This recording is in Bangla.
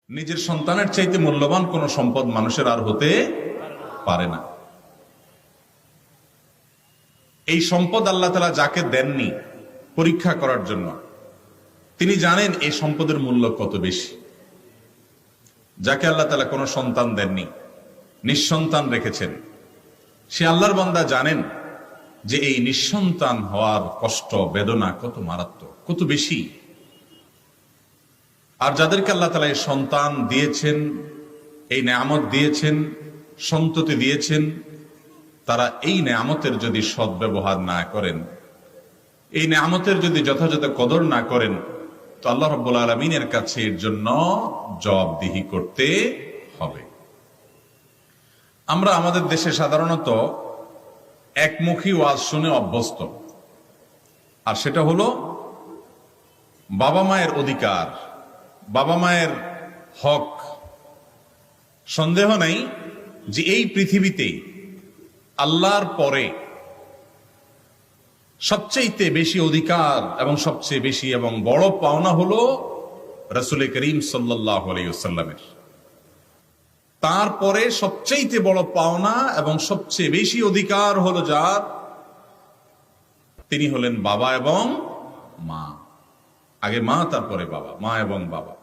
নিজের সন্তানের চাইতে মূল্যবান কোন সম্পদ মানুষের আর হতে পারে না। এই সম্পদ আল্লাহ তাআলা যাকে দেননি পরীক্ষা করার জন্য, তিনি জানেন এই সম্পদের মূল্য কত বেশি। যাকে আল্লাহ তাআলা কোনো সন্তান দেননি, নিঃসন্তান রেখেছেন, সে আল্লাহর বান্দা জানেন যে এই নিঃসন্তান হওয়ার কষ্ট বেদনা কত মারাত্মক, কত বেশি। আর যাদেরকে আল্লাহ তাআলা এই সন্তান দিয়েছেন, এই নেয়ামত দিয়েছেন, সন্ততি দিয়েছেন, তারা এই নেয়ামতের যদি সদ্ব্যবহার না করেন, এই নেয়ামতের যদি যথাযথ কদর না করেন, তো আল্লাহ রাব্বুল আলামিনের কাছে এর জন্য জবাবদিহি করতে হবে। আমরা আমাদের দেশে সাধারণত একমুখী ওয়াজ শুনে অভ্যস্ত, আর সেটা হলো বাবা মায়ের অধিকার, বাবা মায়ের হক। সন্দেহ নেই যে এই পৃথিবীতে আল্লাহর পরে সবচেয়ে বেশি অধিকার এবং সবচেয়ে বেশি এবং বড় পাওনা হলো রাসূল করিম সাল্লাল্লাহু আলাইহি ওয়াসাল্লামের। তারপরে সবচেয়ে বড় পাওনা এবং সবচেয়ে বেশি অধিকার হলো যার, তিনি হলেন বাবা এবং মা। আগে মা, তারপরে বাবা, মা এবং বাবা।